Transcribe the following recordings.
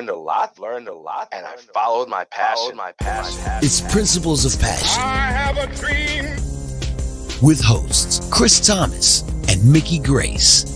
learned a lot, and I followed my passion. It's Principles of Passion. I have a dream. With hosts Chris Thomas and Mickey Grace.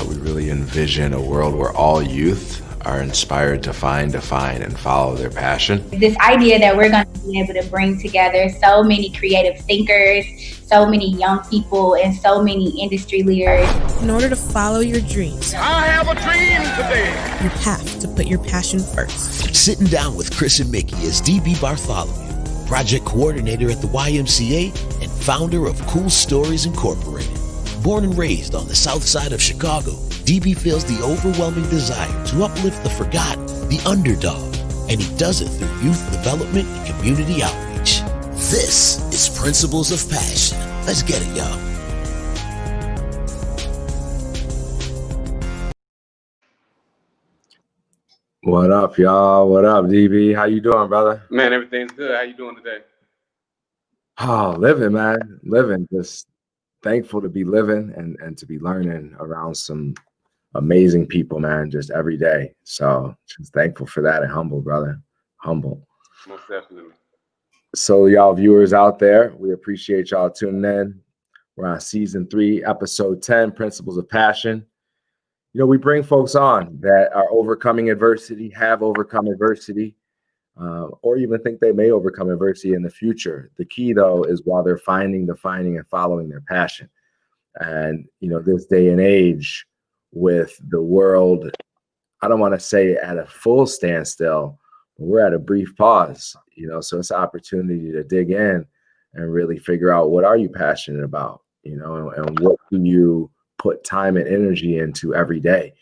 We really envision a world where all youth are inspired to find, define, and follow their passion. This idea that we're going to be able to bring together so many creative thinkers, so many young people, and so many industry leaders. In order to follow your dreams, I have a dream today. You have to put your passion first. Sitting down with Chris and Mickey is DB Bartholomew, project coordinator at the YMCA and founder of CoolStories Incorporated. Born and raised on the south side of Chicago, DB feels the overwhelming desire to uplift the forgotten, the underdog, and he does it through youth development and community outreach. This is Principles of Passion. Let's get it, y'all. What up, y'all? What up, DB? How you doing, brother? Man, everything's good. How you doing today? Oh, living, man. Living. Just thankful to be living and to be learning around some amazing people, man, just every day. So just thankful for that and humble, brother. Humble. Most definitely. So y'all viewers out there, we appreciate y'all tuning in. We're on season 3, episode 10, Principles of Passion. You know, we bring folks on that are overcoming adversity, have overcome adversity, or even think they may overcome adversity in the future. The key, though, is while they're finding, defining, and following their passion. And, you know, this day and age with the world, I don't want to say at a full standstill, but we're at a brief pause, you know, so it's an opportunity to dig in and really figure out what are you passionate about, you know, and what do you put time and energy into every day.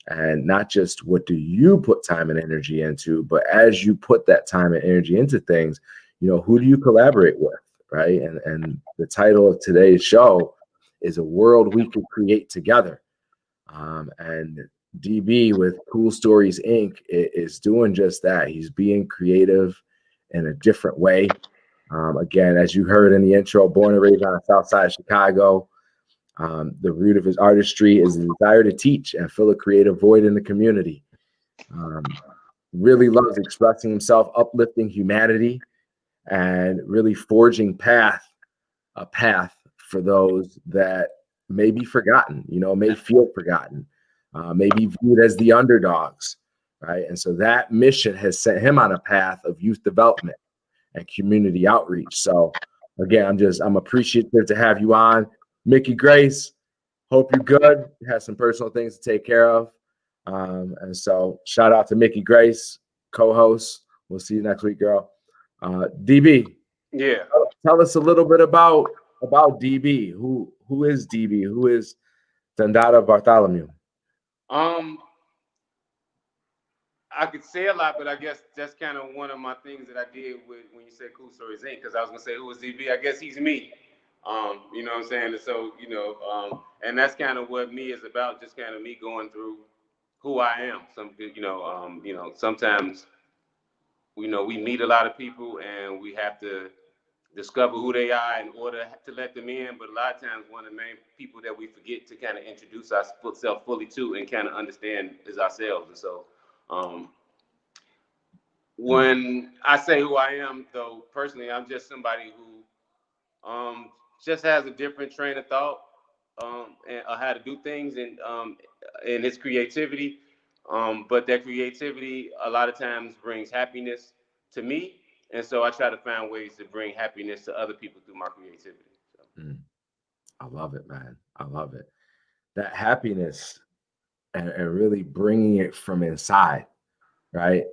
And not just what do you put time and energy into, but as you put that time and energy into things, you know, who do you collaborate with, right? And the title of today's show is A World We Could Create Together. And DB with CoolStories Inc. is doing just that. He's being creative in a different way. Again, as you heard in the intro, born and raised on the south side of Chicago. The root of his artistry is the desire to teach and fill a creative void in the community. Really loves expressing himself, uplifting humanity, and really forging a path for those that may be forgotten, you know, may feel forgotten, may be viewed as the underdogs, right? And so that mission has set him on a path of youth development and community outreach. So again, I'm appreciative to have you on. Mickey Grace, hope you're good. You have some personal things to take care of. And so shout out to Mickey Grace, co-host. We'll see you next week, girl. DB. Yeah. Tell us a little bit about DB. Who is DB? Who is Dandada Bartholomew? I could say a lot, but I guess that's kind of one of my things that I did when you said CoolStories Inc. Because I was gonna say, who is DB? I guess he's me. You know what I'm saying? And so, you know, and that's kind of what me is about, just kind of me going through who I am. Sometimes, you know, we meet a lot of people and we have to discover who they are in order to let them in. But a lot of times, one of the main people that we forget to kind of introduce ourselves fully to and kind of understand is ourselves. And so, when I say who I am, though, personally, I'm just somebody who just has a different train of thought and how to do things and his creativity. But that creativity a lot of times brings happiness to me. And so I try to find ways to bring happiness to other people through my creativity. So. I love it, man. I love it. That happiness and really bringing it from inside, right?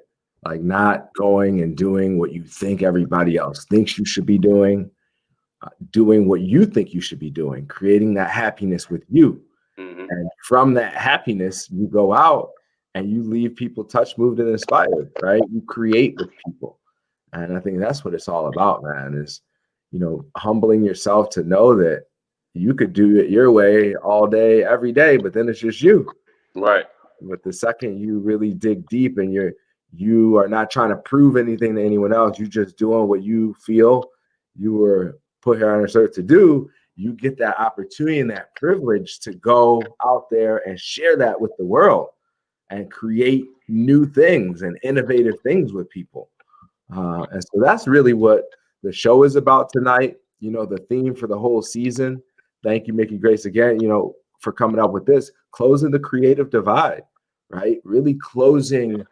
Like not going and doing what you think everybody else thinks you should be doing. Doing what you think you should be doing, creating that happiness with you. Mm-hmm. And from that happiness, you go out and you leave people touched, moved, and inspired, right? You create with people. And I think that's what it's all about, man, is, you know, humbling yourself to know that you could do it your way all day, every day, but then it's just you. Right. But the second you really dig deep and you are not trying to prove anything to anyone else, you're just doing what you feel you were put here on earth to do, you get that opportunity and that privilege to go out there and share that with the world. and create new things and innovative things with people. And so that's really what the show is about tonight. You know, the theme for the whole season. Thank you, Mickey Grace, again, you know, for coming up with this, closing the creative divide, right? Really closing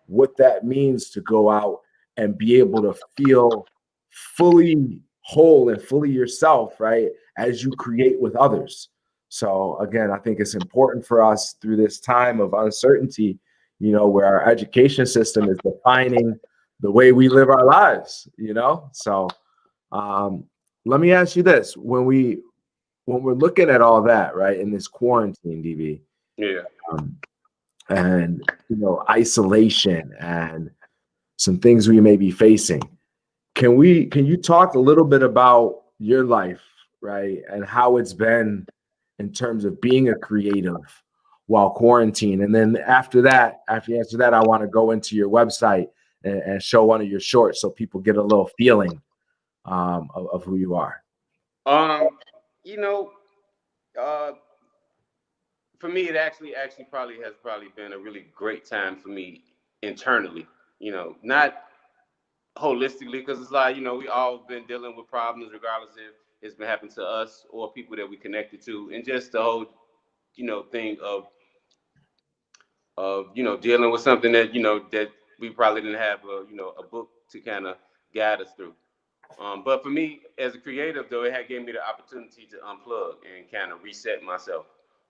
what that means to go out and be able to feel fully whole and fully yourself, right? As you create with others. So again, I think it's important for us through this time of uncertainty, you know, where our education system is defining the way we live our lives, you know? So let me ask you this. When we're looking at all that, right, in this quarantine, DB, Yeah. And, you know, isolation and some things we may be facing, can you talk a little bit about your life, right, and how it's been in terms of being a creative while quarantine? And then after you answer that, I want to go into your website and show one of your shorts so people get a little feeling of who you are. You know, for me, it actually probably has been a really great time for me internally. You know, not holistically, because it's like, you know, we all been dealing with problems, regardless if it's been happening to us or people that we connected to, and just the whole, you know, thing of you know, dealing with something that, you know, that we probably didn't have you know, a book to kind of guide us through. But for me, as a creative, though, it had gave me the opportunity to unplug and kind of reset myself.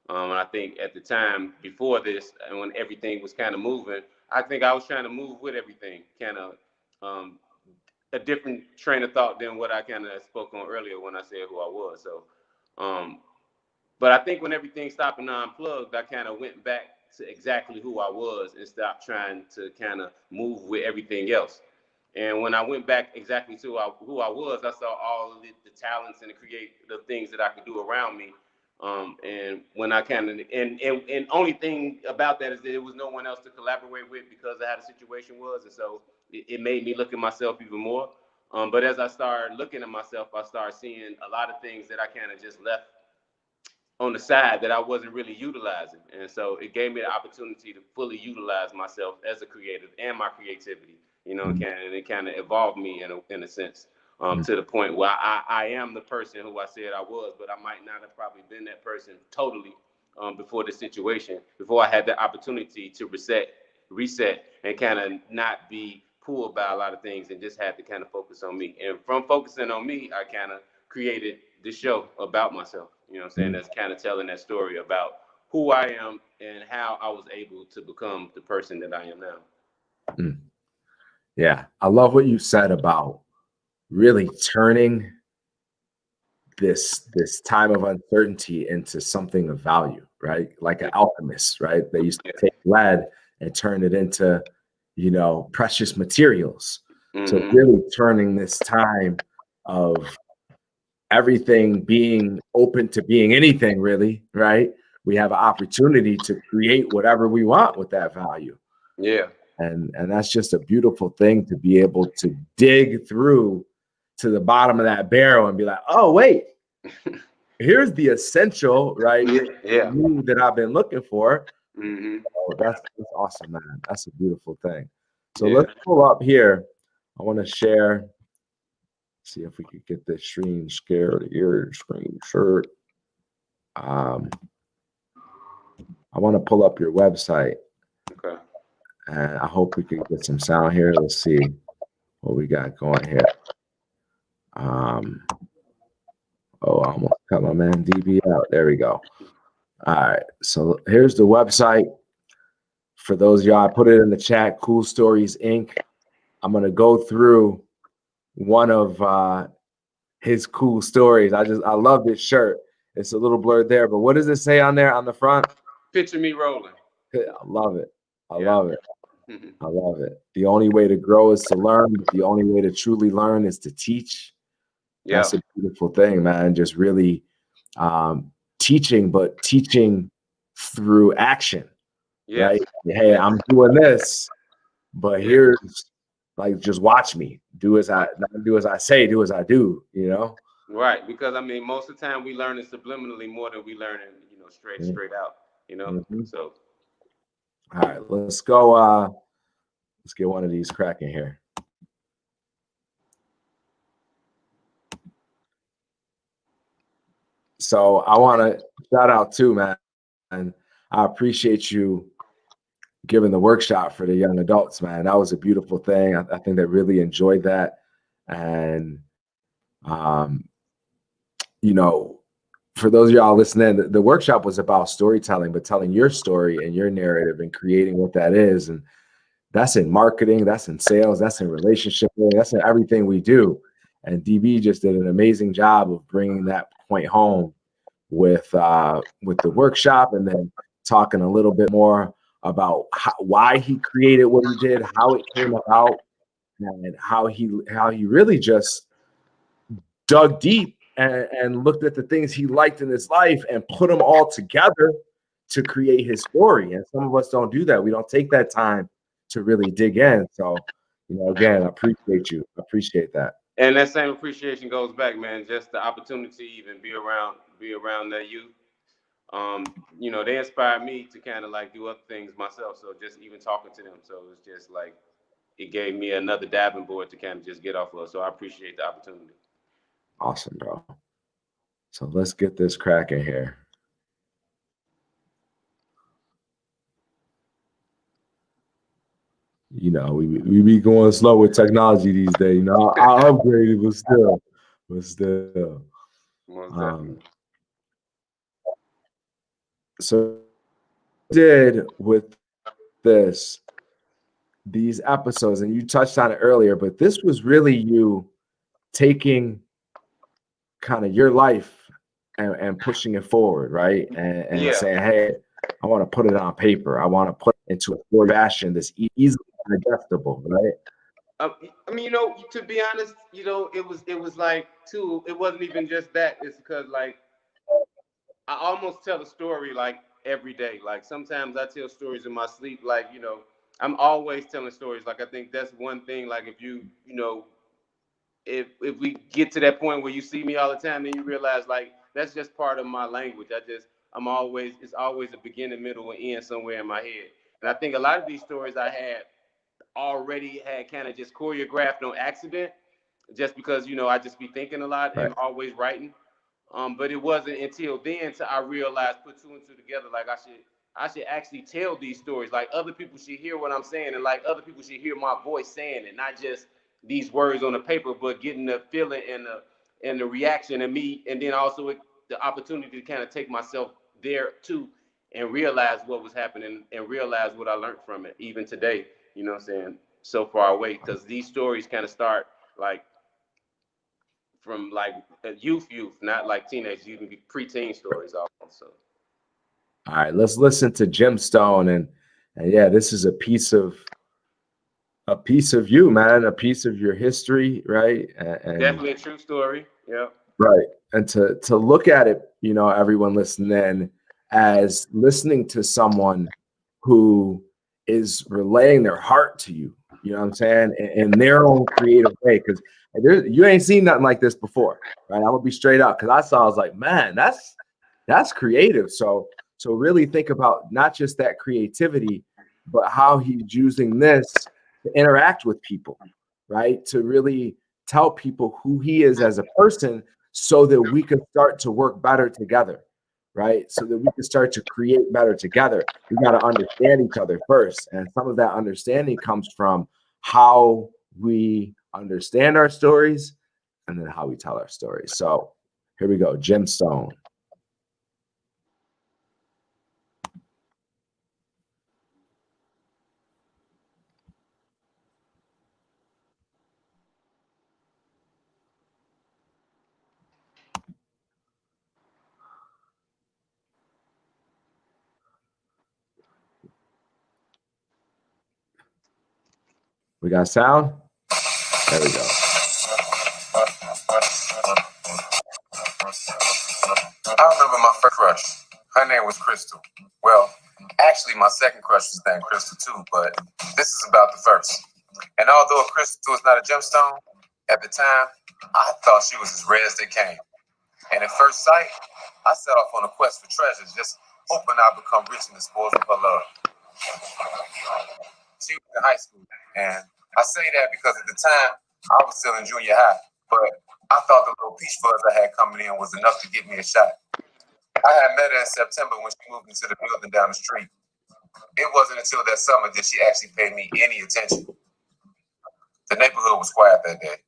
And I think at the time before this, and when everything was kind of moving, I think I was trying to move with everything, kind of a different train of thought than what I kind of spoke on earlier when I said who I was. So, but I think when everything stopped and I unplugged, I kind of went back to exactly who I was and stopped trying to kind of move with everything else. And when I went back exactly to who I was, I saw all of the talents and the creative things that I could do around me. And when I kind of, and only thing about that is that there was no one else to collaborate with because of how the situation was. And so it made me look at myself even more. But as I started looking at myself, I started seeing a lot of things that I kind of just left on the side that I wasn't really utilizing. And so it gave me the opportunity to fully utilize myself as a creative and my creativity, you know, and it kind of evolved me in a sense, to the point where I am the person who I said I was, but I might not have probably been that person totally before the situation, before I had the opportunity to reset and kind of not be pulled by a lot of things and just had to kind of focus on me. And from focusing on me, I kind of created this show about myself. You know what I'm saying? That's kind of telling that story about who I am and how I was able to become the person that I am now. Yeah, I love what you said about really turning this time of uncertainty into something of value, right? Like an alchemist, right? They used to take lead and turn it into, you know, precious materials. So really turning this time of everything being open to being anything, really, right? We have an opportunity to create whatever we want with that value. Yeah. And that's just a beautiful thing to be able to dig through to the bottom of that barrel and be like, oh, wait, here's the essential, right? Yeah. That I've been looking for. Oh, that's awesome, man. That's a beautiful thing. So let's pull up here. I want to share. See if we could get this screen shirt. I want to pull up your website. Okay. And I hope we can get some sound here. Let's see what we got going here. I almost cut my man DB out. There we go. All right. So here's the website. For those of y'all, I put it in the chat, CoolStories Inc. I'm going to go through one of his cool stories. I love this shirt. It's a little blurred there, but what does it say on there on the front? Picture me rolling. I love it. I love it. I love it. The only way to grow is to learn, but the only way to truly learn is to teach. Yeah. That's a beautiful thing, man. Just really teaching, but teaching through action. Yes. Right? Hey, I'm doing this, but here's like, just watch me. Do as I say, do as I do, you know? Right. Because I mean, most of the time we learn it subliminally more than we learn it, you know, straight out, you know. So All right, let's go. Let's get one of these cracking here. So I want to shout out too, man. And I appreciate you giving the workshop for the young adults, man. That was a beautiful thing. I think they really enjoyed that. And, you know, for those of y'all listening, the workshop was about storytelling, but telling your story and your narrative and creating what that is. And that's in marketing, that's in sales, that's in relationship, that's in everything we do. And DB just did an amazing job of bringing that point home with the workshop, and then talking a little bit more about why he created what he did, how it came about, and how he really just dug deep and looked at the things he liked in his life and put them all together to create his story. And some of us don't do that. We don't take that time to really dig in. So, you know, again, I appreciate you. I appreciate that. And that same appreciation goes back, man. Just the opportunity to even be around that youth. You know, they inspired me to kind of like do other things myself. So just even talking to them, so it's just like it gave me another dabbing board to kind of just get off of. So I appreciate the opportunity. Awesome, bro. So let's get this cracking here. You know, we be going slow with technology these days. You know, I upgraded, but still. Most definitely. So did with these episodes, and you touched on it earlier, but this was really you taking kind of your life and pushing it forward, right? And saying, hey, I want to put it on paper. I want to put it into a story fashion that's easily digestible, right? I mean, you know, to be honest, you know, it was like too. It wasn't even just that. It's because like I almost tell a story like every day. Like sometimes I tell stories in my sleep. Like, you know, I'm always telling stories. Like I think that's one thing. Like if you know, if we get to that point where you see me all the time, then you realize like that's just part of my language. It's always a beginning, middle, and end somewhere in my head. And I think a lot of these stories I had already had kind of just choreographed on accident, just because, you know, I just be thinking a lot and always writing. But it wasn't until then till I realized, put two and two together, like I should actually tell these stories. Like other people should hear what I'm saying, and like other people should hear my voice saying it, not just these words on the paper, but getting the feeling and the reaction of me, and then also the opportunity to kind of take myself there too, and realize what was happening and realize what I learned from it, even today. You know what I'm saying? So far away, because these stories kind of start like from like youth, not like teenage. You can be preteen stories also. All right, let's listen to Gemstone, and yeah, this is a piece of you, man, a piece of your history, right? And definitely a true story. Yeah. Right. And to look at it, you know, everyone listening, as listening to someone who is relaying their heart to you, you know what I'm saying, in their own creative way. Because you ain't seen nothing like this before, right? I'm gonna be straight up, because I was like, man, that's creative. So really think about not just that creativity, but how he's using this to interact with people, right? To really tell people who he is as a person, so that we can start to work better together, right? So that we can start to create better together. We got to understand each other first. And some of that understanding comes from how we understand our stories and then how we tell our stories. So here we go, Gemstone. We got sound? There we go. I remember my first crush. Her name was Crystal. Well, actually, my second crush was named Crystal too, but this is about the first. And although Crystal was not a gemstone, at the time, I thought she was as rare as they came. And at first sight, I set off on a quest for treasures, just hoping I'd become rich in the spoils of her love. She was in high school, and I say that because at the time I was still in junior high, but I thought the little peach fuzz I had coming in was enough to get me a shot. I had met her in September when she moved into the building down the street. It wasn't until that summer that she actually paid me any attention. The neighborhood was quiet that day.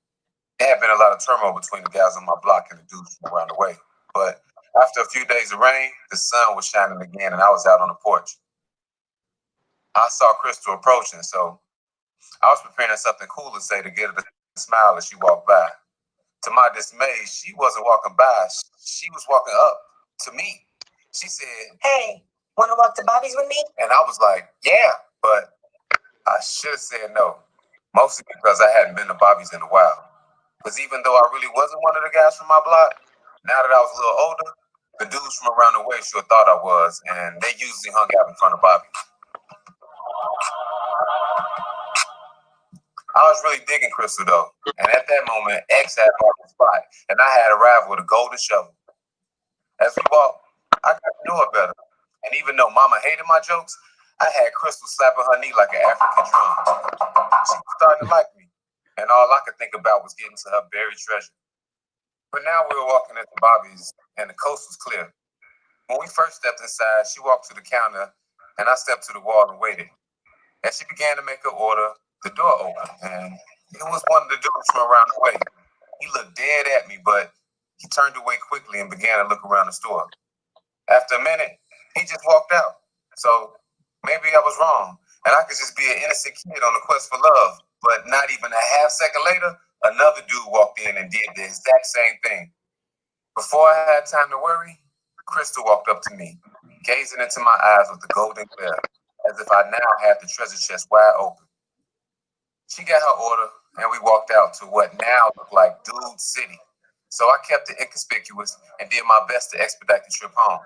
There had been a lot of turmoil between the guys on my block and the dudes from around the way. But after a few days of rain, the sun was shining again, and I was out on the porch. I saw Crystal approaching, so I was preparing something cool to say to get her to smile as she walked by. To my dismay, she wasn't walking by. She was walking up to me. She said, "Hey, want to walk to Bobby's with me?" And I was like, "Yeah," but I should have said no, mostly because I hadn't been to Bobby's in a while. Because even though I really wasn't one of the guys from my block, now that I was a little older, the dudes from around the way sure thought I was, and they usually hung out in front of Bobby. I was really digging Crystal though, and at that moment, X had marked the spot, and I had arrived with a golden shovel. As we walked, I got to know her better, and even though Mama hated my jokes, I had Crystal slapping her knee like an African drum. She was starting to like me, and all I could think about was getting to her buried treasure. But now we were walking into Bobby's, and the coast was clear. When we first stepped inside, she walked to the counter, and I stepped to the wall and waited. As she began to make her order, the door opened, and it was one of the dudes from around the way. He looked dead at me, but he turned away quickly and began to look around the store. After a minute, he just walked out. So maybe I was wrong, and I could just be an innocent kid on a quest for love. But not even a half second later, another dude walked in and did the exact same thing. Before I had time to worry, Crystal walked up to me, gazing into my eyes with a golden glare, as if I now had the treasure chest wide open. She got her order, and we walked out to what now looked like Dude City. So I kept it inconspicuous and did my best to expedite the trip home.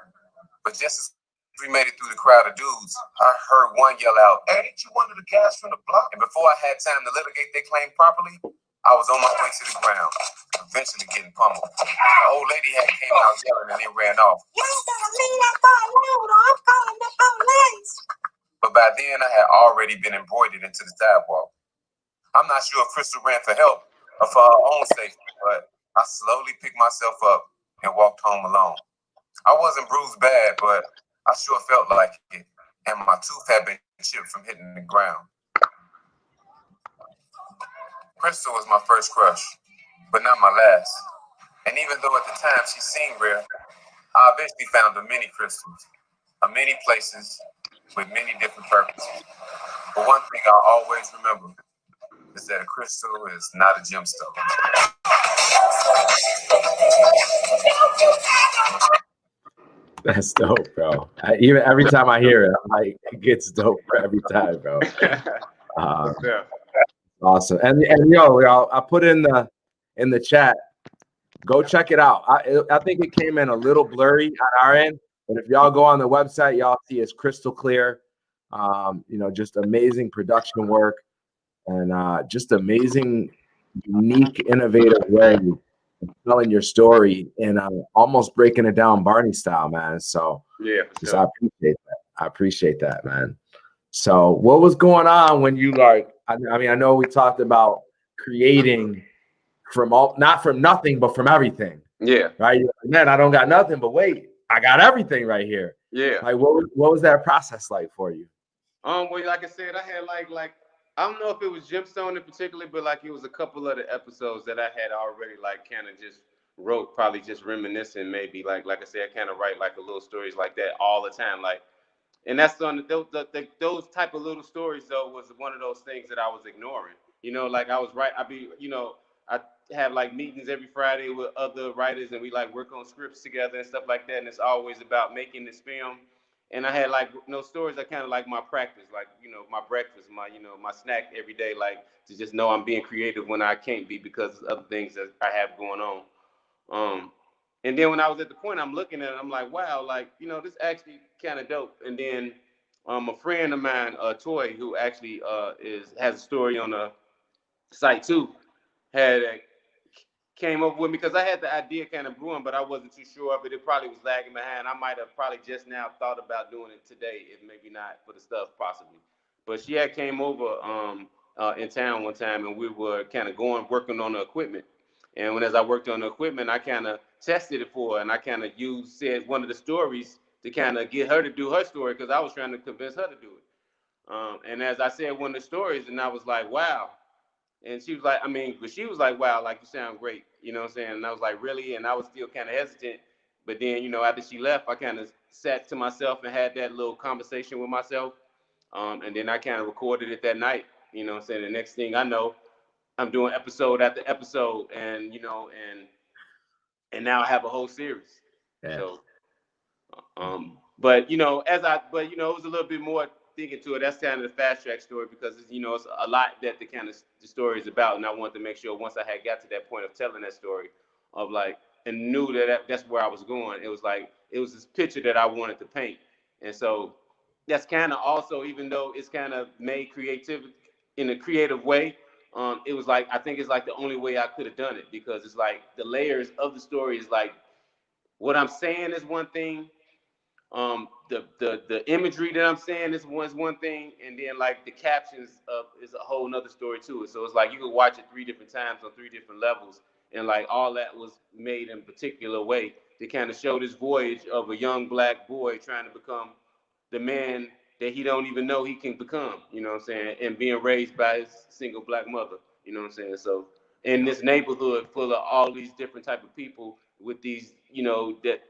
But just as we made it through the crowd of dudes, I heard one yell out, "Hey, ain't you one of the guys from the block?" And before I had time to litigate their claim properly, I was on my way to the ground, eventually getting pummeled. The old lady had came out yelling and then ran off. "You ain't gonna leave that car alone, or I'm calling the police." But by then, I had already been embroidered into the sidewalk. I'm not sure if Crystal ran for help or for her own safety, but I slowly picked myself up and walked home alone. I wasn't bruised bad, but I sure felt like it, and my tooth had been chipped from hitting the ground. Crystal was my first crush, but not my last. And even though at the time she seemed rare, I eventually found a many crystals, a many places with many different purposes. But one thing I always remember is that a crystal is not a gemstone. That's dope, bro. Even every time I hear it, I'm like, it gets dope every time, bro. Yeah. Awesome. And yo, I put in the chat. Go check it out. I think it came in a little blurry on our end, but if y'all go on the website, y'all see it's crystal clear. Just amazing production work and just amazing, unique, innovative way of telling your story and almost breaking it down Barney style, man. So Yeah, just, I appreciate that, man. So what was going on when you I know we talked about creating not from nothing, but from everything. Yeah. Right. You're like, man, I don't got nothing, but wait, I got everything right here. Yeah. Like, what was that process like for you? Well, like I said, I had like I don't know if it was Gemstone in particular, but like it was a couple of the episodes that I had already like kind of just wrote, probably just reminiscing, maybe like I said, I kind of write like a little stories like that all the time, like. And that's on those type of little stories though was one of those things that I was ignoring. Like I was right. I have like meetings every Friday with other writers, and we like work on scripts together and stuff like that. And it's always about making this film. And I had like stories that kind of like my practice, like my breakfast, my snack every day, like to just know I'm being creative when I can't be because of other things that I have going on. And then when I was at the point, I'm looking at it, I'm like, wow, like, this actually kind of dope. And then a friend of mine, Toy, who actually has a story on the site too, had came up with me, because I had the idea kind of brewing, but I wasn't too sure of it. It probably was lagging behind. I might have probably just now thought about doing it today, if maybe not for the stuff possibly. But she had came over in town one time, and we were kind of working on the equipment. And as I worked on the equipment, I kind of tested it for her, and I kind of said one of the stories to kind of get her to do her story, because I was trying to convince her to do it. And as I said one of the stories, and I was like, wow. And she was like, but she was like, wow, like, you sound great. You know what I'm saying? And I was like, really? And I was still kind of hesitant. But then, after she left, I kind of sat to myself and had that little conversation with myself. And then I kind of recorded it that night. You know what I'm saying? The next thing I know, I'm doing episode after episode, and now I have a whole series. Yeah. So, but it was a little bit more thinking to it. That's kind of the fast track story, because it's a lot that the story is about, and I wanted to make sure once I had got to that point of telling that story, of like, and knew that's where I was going. It was like, it was this picture that I wanted to paint, and so that's kind of also, even though it's kind of made creativity in a creative way, it was like, I think it's like the only way I could have done it, because it's like the layers of the story is like, what I'm saying is one thing, the imagery that I'm saying is one thing, and then like the captions is a whole nother story to it. So it's like you could watch it 3 different times on 3 different levels, and like all that was made in a particular way to kind of show this voyage of a young black boy trying to become the man that he don't even know he can become, you know what I'm saying, and being raised by his single black mother, you know what I'm saying. So in this neighborhood full of all these different type of people with these, that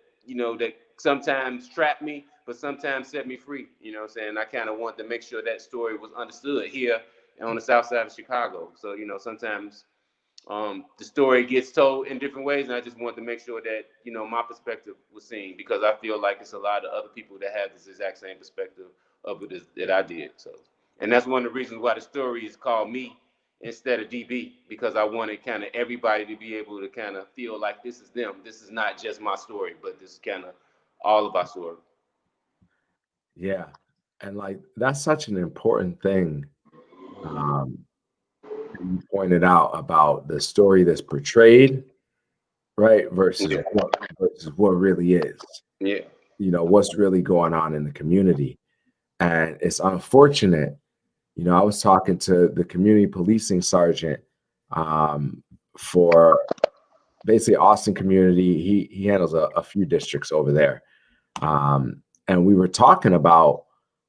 sometimes trap me, but sometimes set me free, you know what I'm saying. I kind of want to make sure that story was understood here on the south side of Chicago. So, sometimes the story gets told in different ways, and I just want to make sure that, my perspective was seen, because I feel like it's a lot of other people that have this exact same perspective of it that I did. So, and that's one of the reasons why the story is called Me instead of DB, because I wanted kind of everybody to be able to kind of feel like this is them. This is not just my story, but this is kind of all of our story. Yeah. And like, that's such an important thing. You pointed out about the story that's portrayed, right? Versus what really is. Yeah. What's really going on in the community. And it's unfortunate. I was talking to the community policing sergeant for basically Austin community. He handles a few districts over there. And we were talking about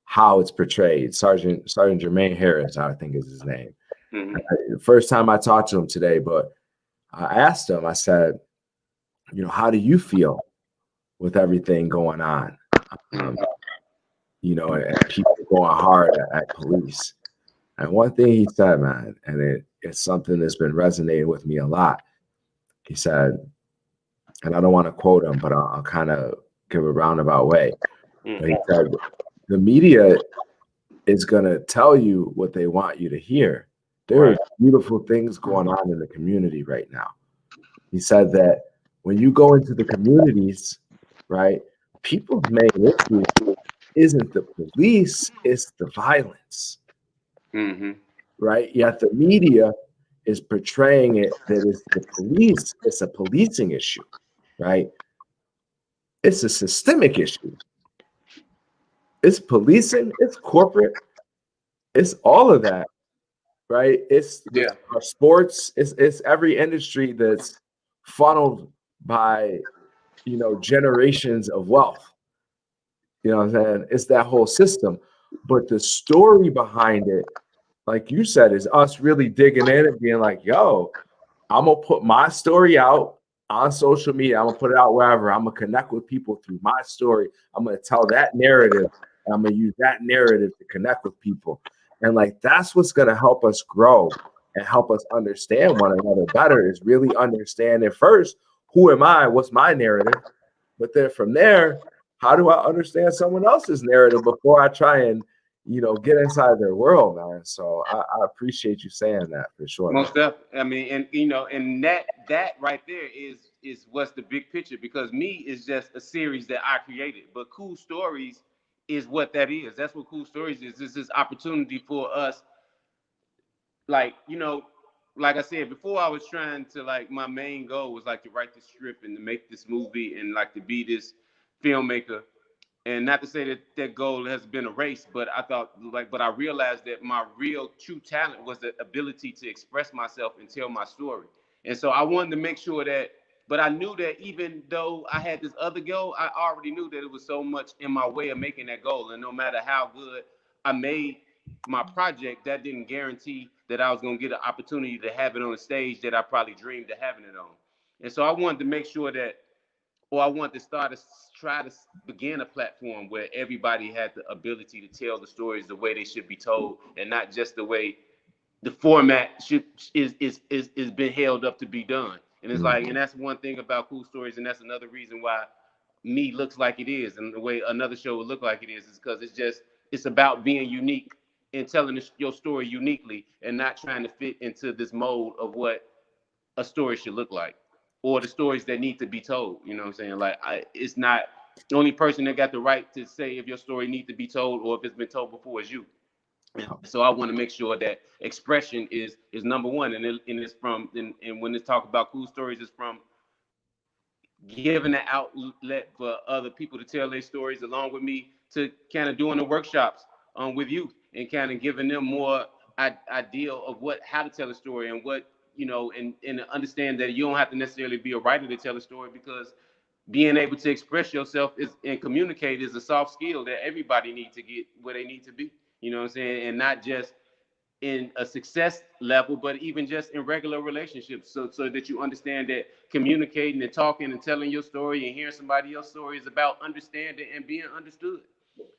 how it's portrayed. Sergeant Jermaine Harris, I think is his name. The first time I talked to him today, but I asked him, I said, how do you feel with everything going on? And people going hard at police. And one thing he said, man, and it's something that's been resonating with me a lot. He said, and I don't want to quote him, but I'll kind of give a roundabout way. But he said, the media is going to tell you what they want you to hear. There are beautiful things going on in the community right now. He said that when you go into the communities, right, people's main issue isn't the police, it's the violence. Right? Yet the media is portraying it that it's the police, it's a policing issue, right? It's a systemic issue. It's policing, it's corporate, it's all of that, right? It's our sports, it's every industry that's funneled by, generations of wealth. You know what I'm saying? It's that whole system. But the story behind it, like you said, is us really digging in and being like, yo, I'm going to put my story out on social media. I'm going to put it out wherever. I'm going to connect with people through my story. I'm going to tell that narrative. And I'm going to use that narrative to connect with people. And like, that's what's going to help us grow and help us understand one another better, is really understanding first, who am I? What's my narrative? But then from there, how do I understand someone else's narrative before I try and, get inside their world, man? So I appreciate you saying that for sure. Most definitely. And that right there is what's the big picture, because Me is just a series that I created, but Cool Stories is what that is. That's what Cool Stories is. It's this opportunity for us, like, like I said before, I was trying to like my main goal was like to write the script and to make this movie and like to be this filmmaker. And not to say that that goal has been erased, but I thought but I realized that my real true talent was the ability to express myself and tell my story. And so I wanted to make sure that, but I knew that even though I had this other goal, I already knew that it was so much in my way of making that goal. And no matter how good I made my project, that didn't guarantee that I was going to get an opportunity to have it on a stage that I probably dreamed of having it on. And so I wanted to make sure that, or I wanted to try to begin a platform where everybody had the ability to tell the stories the way they should be told, and not just the way the format is been held up to be done. And it's like, and that's one thing about Cool Stories, and that's another reason why me looks like it is, and the way another show would look like it is because it's about being unique and telling your story uniquely, and not trying to fit into this mold of what a story should look like, or the stories that need to be told. You know what I'm saying? Like, it's not the only person that got the right to say if your story needs to be told or if it's been told before is you. And so I want to make sure that expression is number one, and it's from and when it's talk about Cool Stories, it's from giving an outlet for other people to tell their stories along with me, to kind of doing the workshops with youth and kind of giving them more idea of how to tell a story, and what, you know, and understand that you don't have to necessarily be a writer to tell a story, because being able to express yourself and communicate is a soft skill that everybody needs to get where they need to be. You know what I'm saying? And not just in a success level, but even just in regular relationships, so that you understand that communicating and talking and telling your story and hearing somebody else's story is about understanding and being understood.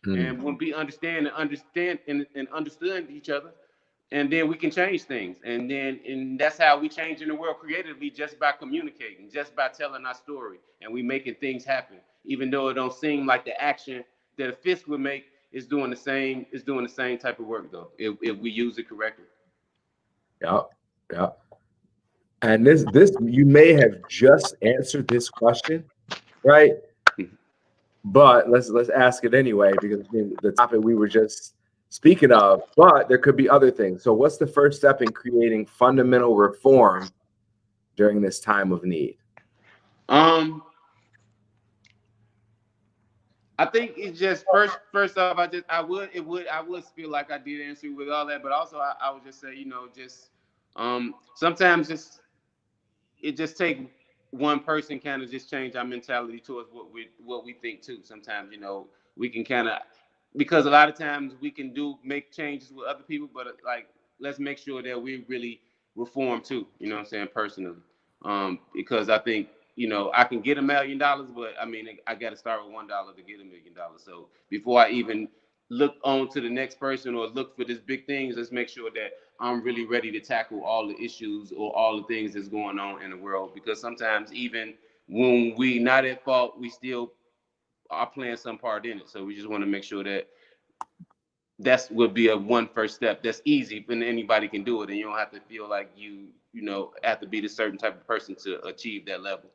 And when we understand and understand each other, and then we can change things. And that's how we change in the world creatively, just by communicating, just by telling our story, and we making things happen, even though it don't seem like the action that a fist would make is doing the same type of work, though, if we use it correctly. Yeah. And this you may have just answered this question, right? But let's ask it anyway, because the topic we were just speaking of, but there could be other things. So what's the first step in creating fundamental reform during this time of need? I think it's just first off, I would feel like I did answer with all that, but also I would just say, you know, just sometimes it just take one person kind of just change our mentality towards what we think too. Sometimes, you know, we can kind of, because a lot of times we can make changes with other people, but like, let's make sure that we really reform too, you know what I'm saying, personally. Because I think, you know, I can get $1 million, but I mean, I got to start with $1 to get $1 million. So before I even look on to the next person or look for this big things, let's make sure that I'm really ready to tackle all the issues or all the things that's going on in the world. Because sometimes even when we not at fault, we still are playing some part in it. So we just want to make sure that would be one first step. That's easy, and anybody can do it, and you don't have to feel like you know, have to be this certain type of person to achieve that level.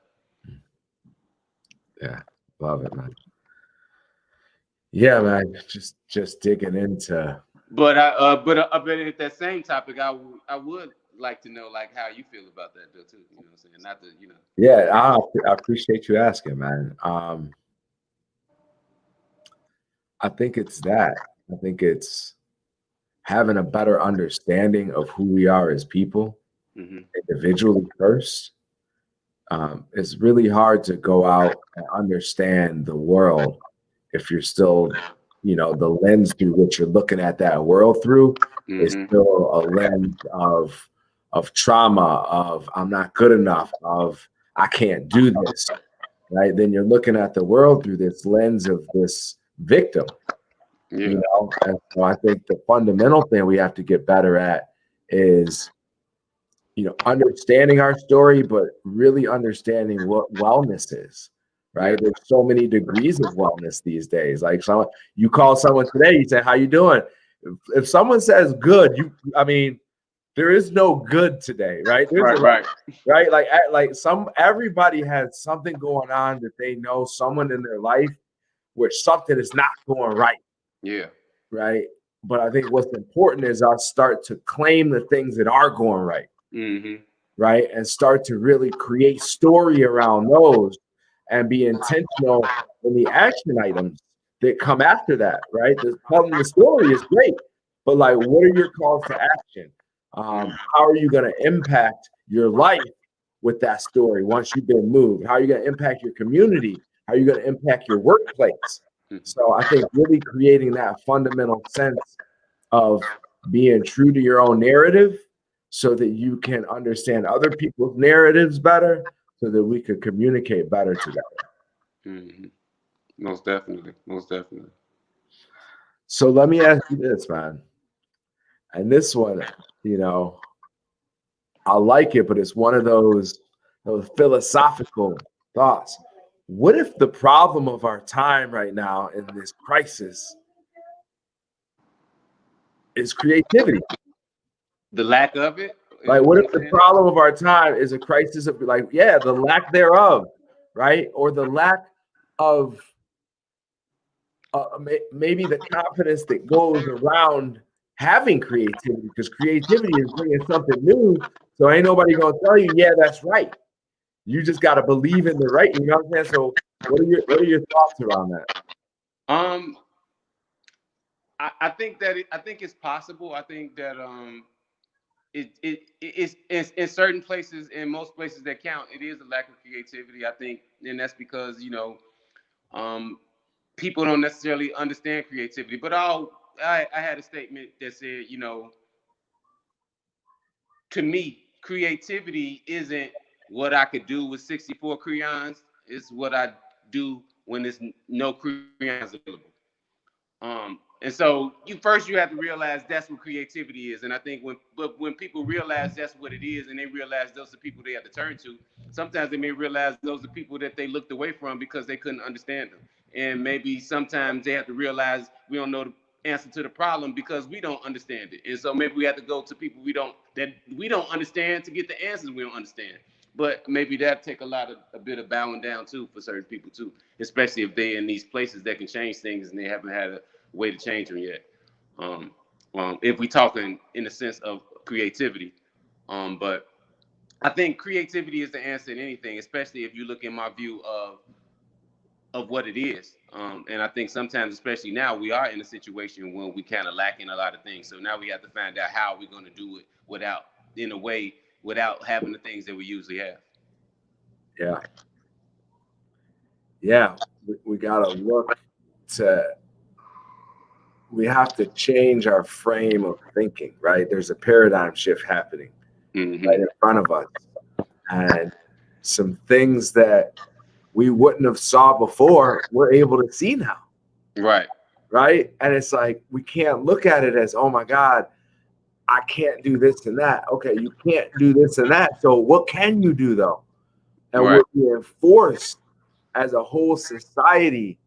Yeah, love it, man. Yeah, man, just digging into. But at that same topic, I would like to know, like, how you feel about that though too. You know what I'm saying? Not to, you know. Yeah, I appreciate you asking, man. I think it's that. I think it's having a better understanding of who we are as people, individually first. It's really hard to go out and understand the world if you're still, you know, the lens through which you're looking at that world through is still a lens of trauma, of I'm not good enough, of I can't do this, right? Then you're looking at the world through this lens of this victim, you know? And so I think the fundamental thing we have to get better at is, you know, understanding our story, but really understanding what wellness is, right? There's so many degrees of wellness these days. Like, you call someone today, you say, how you doing? If someone says good, I mean, there is no good today, right? Right. Like everybody has something going on that they know, someone in their life where something is not going right. Yeah. Right. But I think what's important is us start to claim the things that are going right. right? And start to really create story around those and be intentional in the action items that come after that, right? Telling the story is great, but like, what are your calls to action? How are you going to impact your life with that story once you've been moved? How are you going to impact your community? How are you going to impact your workplace? So I think really creating that fundamental sense of being true to your own narrative so that you can understand other people's narratives better so that we could communicate better together. Most definitely. Most definitely. So let me ask you this, man. And this one, I like it, but it's one of those philosophical thoughts. What if the problem of our time right now in this crisis is creativity? The lack of it? Like, what if the problem of our time is a crisis of the lack thereof, right? Or the lack of maybe the confidence that goes around having creativity, because creativity is bringing something new. So ain't nobody gonna tell you, yeah, that's right. You just got to believe in the right. You know what I'm saying? So what are your thoughts around that? I think it's possible. I think that it's in certain places, in most places that count, it is a lack of creativity. I think, and that's because people don't necessarily understand creativity. But I had a statement that said, to me, creativity isn't what I could do with 64 crayons. It's what I do when there's no crayons available. And so you have to realize that's what creativity is. And I think when people realize that's what it is, and they realize those are the people they have to turn to, sometimes they may realize those are people that they looked away from because they couldn't understand them. And maybe sometimes they have to realize we don't know the answer to the problem because we don't understand it. And so maybe we have to go to people we don't understand to get the answers we don't understand. But maybe that take a bit of bowing down too for certain people too, especially if they're in these places that can change things and they haven't had a way to change them yet. If we talking in the sense of creativity, but I think creativity is the answer in anything, especially if you look in my view of what it is. And I think sometimes, especially now, we are in a situation when we kind of lacking a lot of things. So now we have to find out how we're going to do it without having the things that we usually have. Yeah. We got to look to. We have to change our frame of thinking, right? There's a paradigm shift happening right in front of us. And some things that we wouldn't have saw before, we're able to see now. Right. Right. And it's like, we can't look at it as, oh my God, I can't do this and that. Okay, you can't do this and that. So what can you do though? And we're being forced as a whole society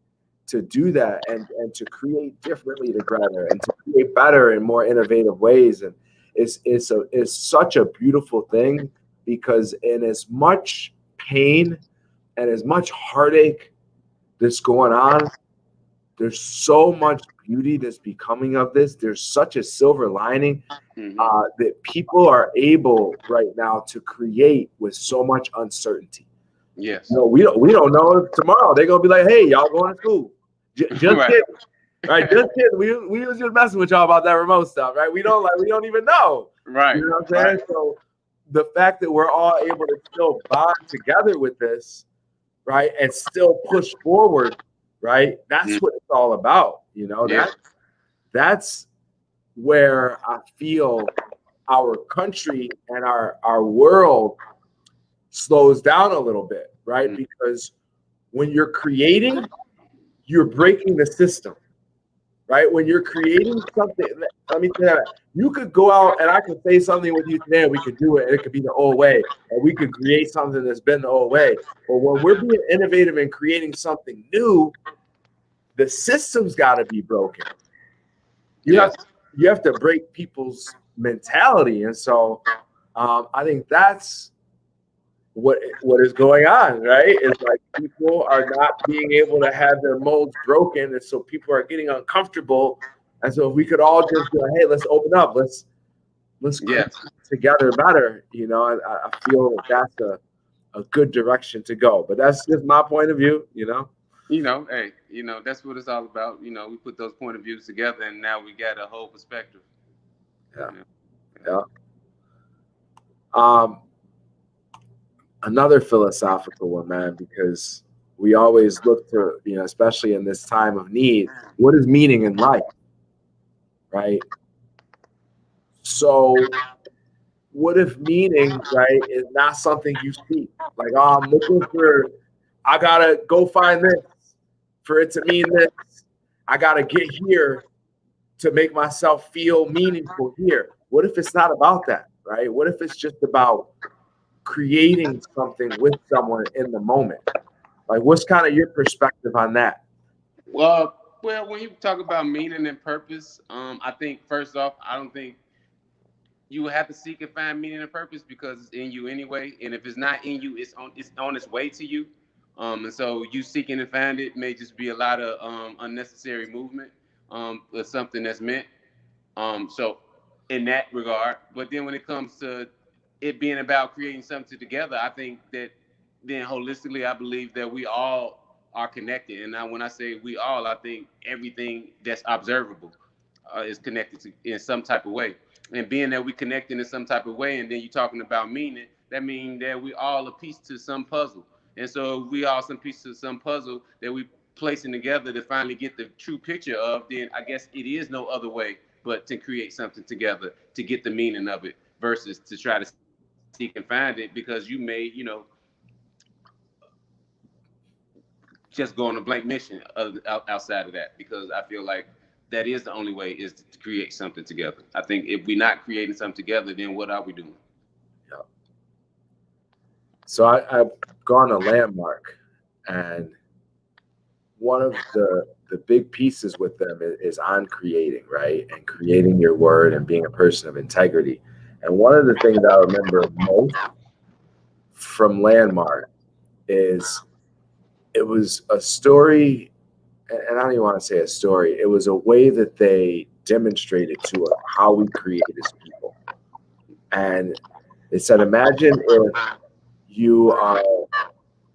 to do that and to create differently together and to create better and more innovative ways. And it's such a beautiful thing, because in as much pain and as much heartache that's going on, there's so much beauty that's becoming of this. There's such a silver lining that people are able right now to create with so much uncertainty. Yes. We don't know if tomorrow they're gonna be like, hey, y'all going to school. Just kidding. Right? Just kidding. We was just messing with y'all about that remote stuff, right? We don't even know. Right. You know what I'm saying? Right. So the fact that we're all able to still bond together with this, right, and still push forward, right? That's what it's all about. That's where I feel our country and our world slows down a little bit, right? Because when you're creating, you're breaking the system, right? When you're creating something, let me tell you that you could go out and I could say something with you today and we could do it, and it could be the old way, or we could create something that's been the old way. But when we're being innovative and creating something new, the system's got to be broken. You have to break people's mentality, and so I think that's what is going on, right? It's like people are not being able to have their molds broken, and so people are getting uncomfortable. And so if we could all just go, hey, let's open up, let's come together better. I feel that's a good direction to go. But that's just my point of view. Hey, that's what it's all about. We put those point of views together, and now we got a whole perspective. Yeah. Another philosophical one, man, because we always look to, especially in this time of need, what is meaning in life, right? So what if meaning, right, is not something you seek? Like, I'm looking for, I gotta go find this for it to mean this. I gotta get here to make myself feel meaningful here. What if it's not about that, right? What if it's just about creating something with someone in the moment? Like, what's kind of your perspective on that? Well, when you talk about meaning and purpose, I think first off, I don't think you will have to seek and find meaning and purpose because it's in you anyway. And if it's not in you, it's on its way to you. And so you seeking and find it may just be a lot of unnecessary movement with something that's meant. So in that regard, but then when it comes to it being about creating something together, I think that then holistically, I believe that we all are connected. And now when I say we all, I think everything that's observable is connected to in some type of way. And being that we connected in some type of way, and then you're talking about meaning, that means that we all a piece to some puzzle. And so we all some pieces of some puzzle that we placing together to finally get the true picture of, then I guess it is no other way but to create something together to get the meaning of it versus to try to seek and find it because you may, just go on a blank mission outside of that, because I feel like that is the only way is to create something together. I think if we're not creating something together, then what are we doing? Yeah. So I've gone to Landmark, and one of the big pieces with them is on creating, right? And creating your word and being a person of integrity. And one of the things I remember most from Landmark is it was a story, and I don't even want to say a story. It was a way that they demonstrated to us how we create as people. And they said, imagine if you are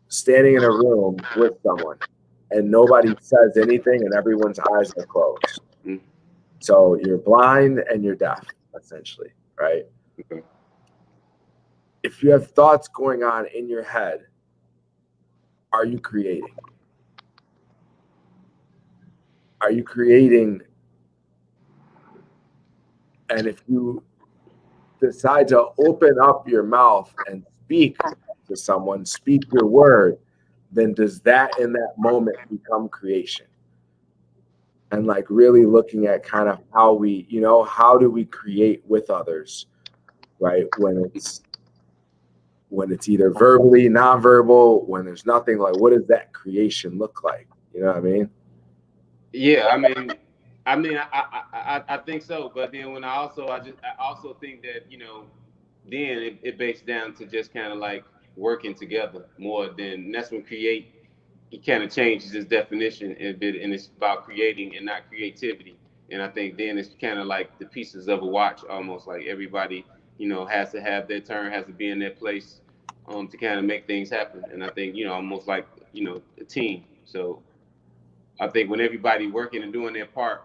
standing in a room with someone and nobody says anything and everyone's eyes are closed. Mm-hmm. So you're blind and you're deaf, essentially, right? Okay. If you have thoughts going on in your head, are you creating? Are you creating? And if you decide to open up your mouth and speak to someone, speak your word, then does that in that moment become creation? And like really looking at kind of how we, how do we create with others, right? When it's either verbally, nonverbal, when there's nothing, like what does that creation look like? You know what I mean? Yeah, I think so. But then when I also think that then it breaks down to just kind of like working together more than that's when create. It kind of changes its definition a bit, and it's about creating and not creativity. And I think then it's kind of like the pieces of a watch, almost like everybody, has to have their turn, has to be in their place, to kind of make things happen. And I think, almost like, a team. So I think when everybody working and doing their part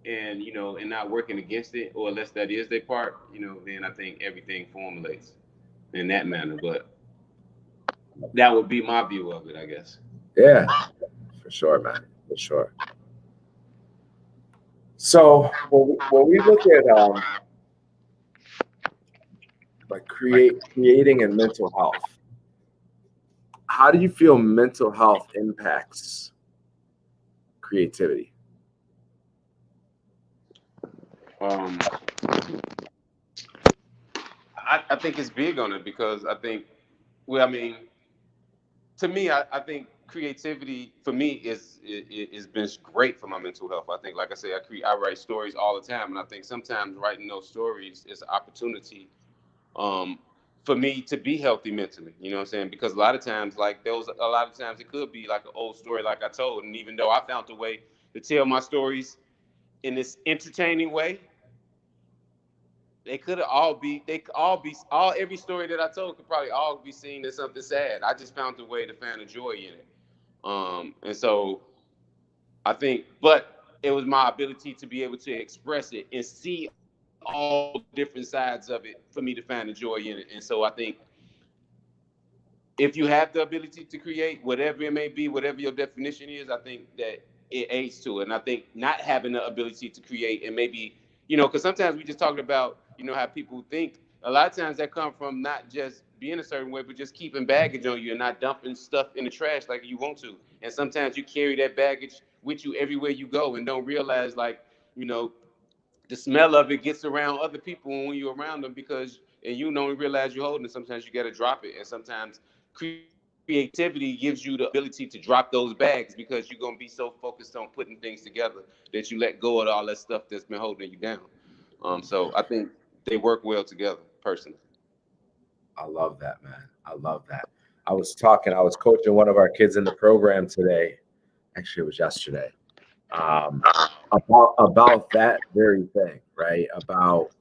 and, and not working against it, or unless that is their part, then I think everything formulates in that manner. But that would be my view of it, I guess. Yeah, for sure, man. For sure. So when we look at like creating and mental health, how do you feel mental health impacts creativity? I think it's big on it because I think, to me, I think creativity for me is been great for my mental health. I think, like I said, I write stories all the time, and I think sometimes writing those stories is an opportunity for me to be healthy mentally. You know what I'm saying? Because a lot of times it could be like an old story, like I told, and even though I found a way to tell my stories in this entertaining way, they could all be every story that I told could probably all be seen as something sad. I just found a way to find a joy in it. And so I think, but it was my ability to be able to express it and see all the different sides of it for me to find the joy in it. And so I think if you have the ability to create whatever it may be, whatever your definition is, I think that it aids to it. And I think not having the ability to create and maybe, because sometimes we just talking about, how people think. A lot of times that come from not just being a certain way, but just keeping baggage on you and not dumping stuff in the trash like you want to. And sometimes you carry that baggage with you everywhere you go and don't realize, like, you know, the smell of it gets around other people when you're around them, because and you don't realize you're holding it. Sometimes you got to drop it, and sometimes creativity gives you the ability to drop those bags because you're gonna be so focused on putting things together that you let go of all that stuff that's been holding you down. So I think they work well together, personally. I love that, man. I love that. I was coaching one of our kids in the program today. Actually, it was yesterday. About that very thing, right? About,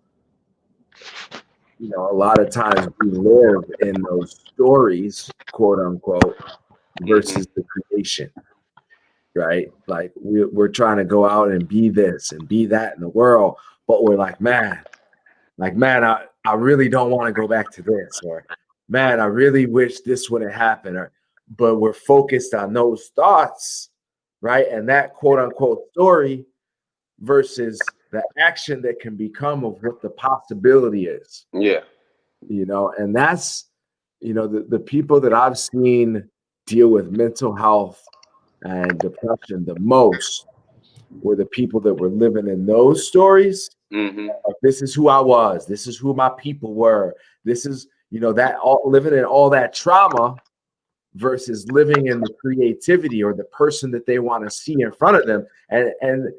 a lot of times we live in those stories, quote unquote, versus the creation, right? Like we're trying to go out and be this and be that in the world, but we're like, man, I really don't want to go back to this, or man, I really wish this would have happened, but we're focused on those thoughts, right? And that quote unquote story versus the action that can become of what the possibility is. Yeah. And that's, the people that I've seen deal with mental health and depression the most were the people that were living in those stories. Like, this is who I was. This is who my people were. This is, that all living in all that trauma versus living in the creativity or the person that they want to see in front of them. And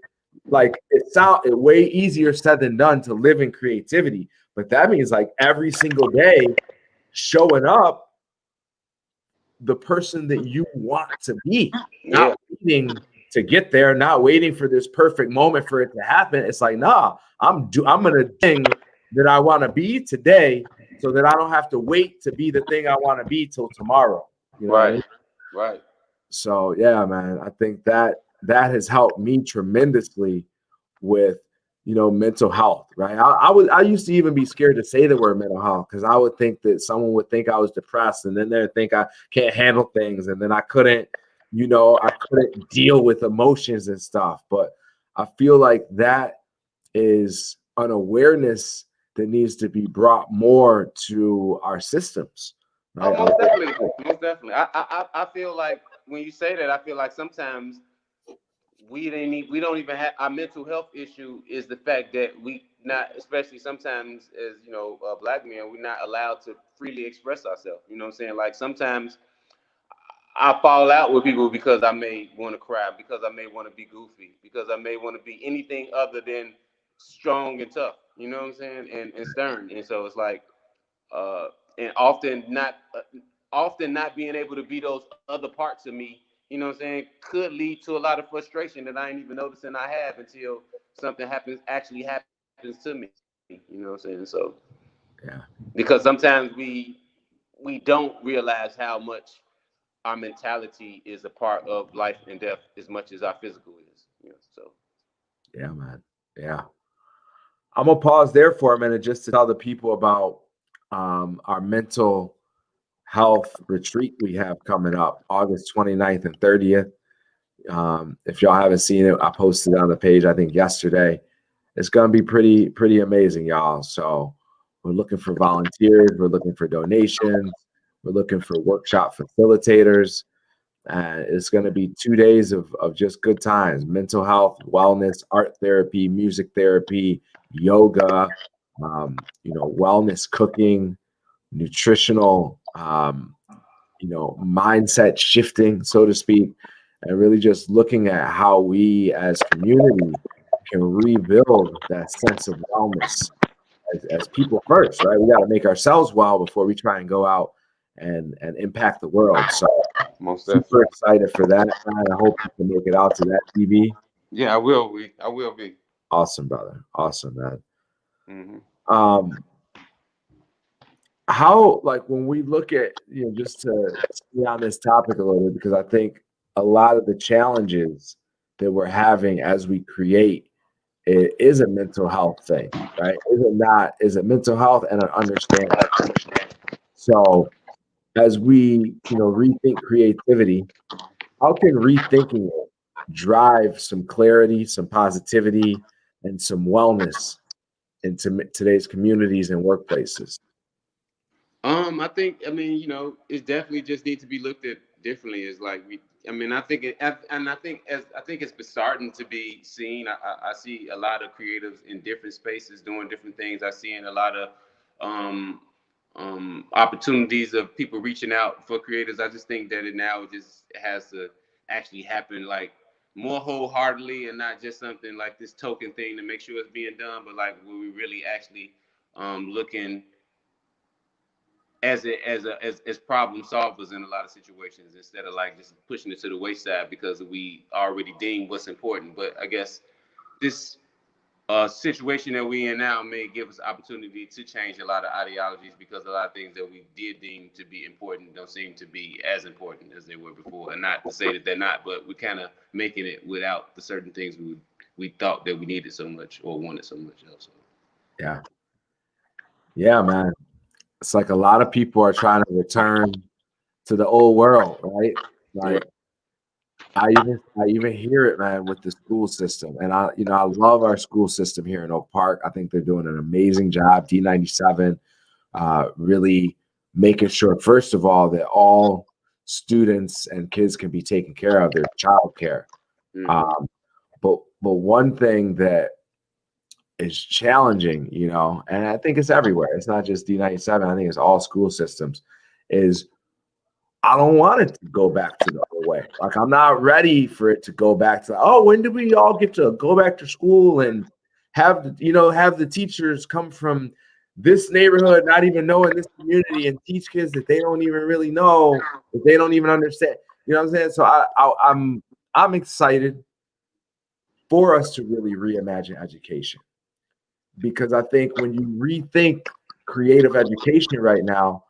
like, it way easier said than done to live in creativity, but that means like every single day showing up the person that you want to be, not waiting to get there, not waiting for this perfect moment for it to happen. It's like, nah, I'm gonna do thing that I want to be today, so that I don't have to wait to be the thing I want to be till tomorrow. Right. Right. So yeah, man, I think that has helped me tremendously with, mental health, right? I used to even be scared to say the word mental health, because I would think that someone would think I was depressed, and then they'd think I can't handle things, and then I couldn't deal with emotions and stuff. But I feel like that is an awareness that needs to be brought more to our systems. Right? Oh, most definitely. I feel like when you say that, I feel like sometimes we don't even have our mental health issue is the fact that we not, especially sometimes as black men, we're not allowed to freely express ourselves. You know what I'm saying? Like, sometimes I fall out with people because I may want to cry, because I may want to be goofy, because I may want to be anything other than strong and tough. You know what I'm saying? And stern. And so it's like, and often not being able to be those other parts of me, you know what I'm saying, could lead to a lot of frustration that I ain't even noticing I have until something actually happens to me. You know what I'm saying? So yeah, because sometimes we don't realize how much our mentality is a part of life and death as much as our physical is. So yeah, man. Yeah. I'm gonna pause there for a minute just to tell the people about our mental health retreat we have coming up August 29th and 30th. If y'all haven't seen it, I posted it on the page, I think yesterday. It's gonna be pretty amazing, y'all. So we're looking for volunteers, we're looking for donations, we're looking for workshop facilitators. It's going to be 2 days of just good times: mental health, wellness, art therapy, music therapy, yoga, wellness, cooking, nutritional, mindset shifting, so to speak, and really just looking at how we as community can rebuild that sense of wellness as people first, right? We got to make ourselves well before we try and go out and impact the world. So most super excited for that, man. I hope you can make it out to that, TV. Yeah, I will be. Awesome, brother. Awesome, man. How, like, when we look at, just to stay on this topic a little bit, because I think a lot of the challenges that we're having as we create it is a mental health thing, right? Is it not? Is it mental health and an understanding? So as we, rethink creativity, how can rethinking it drive some clarity, some positivity, and some wellness into today's communities and workplaces? I think, it definitely just needs to be looked at differently. It's like I think I think it's starting to be seen. I see a lot of creatives in different spaces doing different things. I see in a lot of um, opportunities of people reaching out for creators. I just think that it now just has to actually happen like more wholeheartedly and not just something like this token thing to make sure it's being done, but like when we really actually looking as problem solvers in a lot of situations instead of like just pushing it to the wayside because we already deem what's important. But I guess this situation that we in now may give us opportunity to change a lot of ideologies because a lot of things that we did deem to be important don't seem to be as important as they were before. And not to say that they're not, but we're kind of making it without the certain things we thought that we needed so much or wanted so much else. Yeah, man. It's like a lot of people are trying to return to the old world, right? Like, I even hear it, man, with the school system. And I love our school system here in Oak Park. I think they're doing an amazing job. D97, really making sure, first of all, that all students and kids can be taken care of, their child care. Mm-hmm. But one thing that is challenging, and I think it's everywhere. It's not just D97. I think it's all school systems. Is I don't want it to go back to the old way. Like, I'm not ready for it to go back to, when do we all get to go back to school and have the teachers come from this neighborhood, not even knowing this community, and teach kids that they don't even really know, that they don't even understand. You know what I'm saying? So I'm excited for us to really reimagine education, because I think when you rethink creative education right now,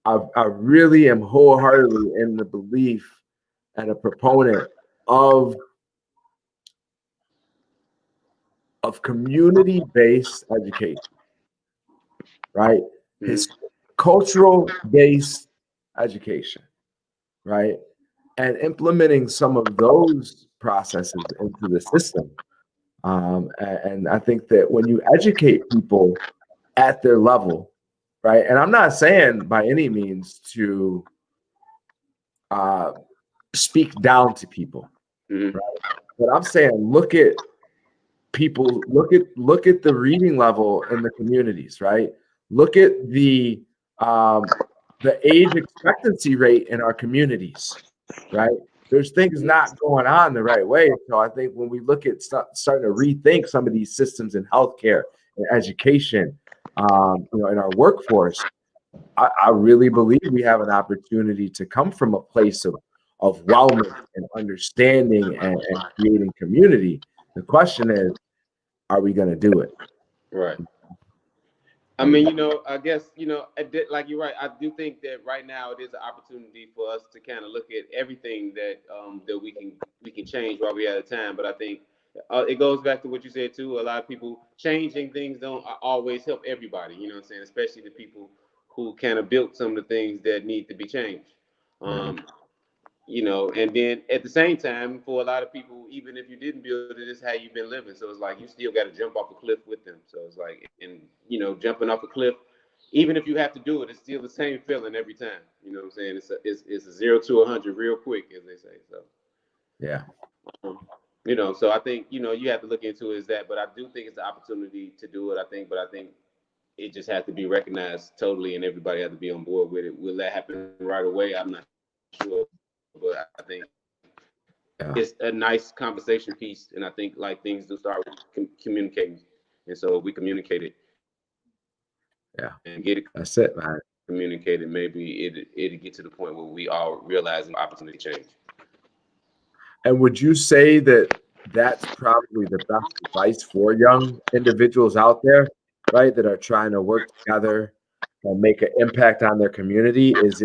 I really am wholeheartedly in the belief and a proponent of community-based education, right? Mm-hmm. It's cultural-based education, right? And implementing some of those processes into the system. And I think that when you educate people at their level, right? And I'm not saying by any means to speak down to people, Mm-hmm. right? But I'm saying look at people, look at the reading level in the communities, right? Look at the age expectancy rate in our communities, right? There's things not going on the right way. So I think when we look at starting to rethink some of these systems in healthcare and education, in our workforce, I really believe we have an opportunity to come from a place of wellness and understanding and creating community. The question is, are we going to do it? Right. I mean, I guess, like you're right. I do think that right now it is an opportunity for us to kind of look at everything that that we can change while we're at a time. But I think it goes back to what you said too. A lot of people changing things don't always help everybody. You know what I'm saying? Especially the people who kind of built some of the things that need to be changed. And then at the same time, for a lot of people, even if you didn't build it, it's how you've been living. So it's like you still got to jump off a cliff with them. So it's like, and jumping off a cliff, even if you have to do it, it's still the same feeling every time. You know what I'm saying? It's a 0 to 100 real quick, as they say. So Yeah. So I think you have to look into is that, but I do think it's an opportunity to do it. I think it just has to be recognized totally, and everybody has to be on board with it. Will that happen right away? I'm not sure. But I think it's a nice conversation piece, and I think like things do start communicating, and so if we communicate it, and get it. That's it, man. Communicated, maybe it'll get to the point where we all realize an opportunity to change. And would you say that that's probably the best advice for young individuals out there, right, that are trying to work together and make an impact on their community? Is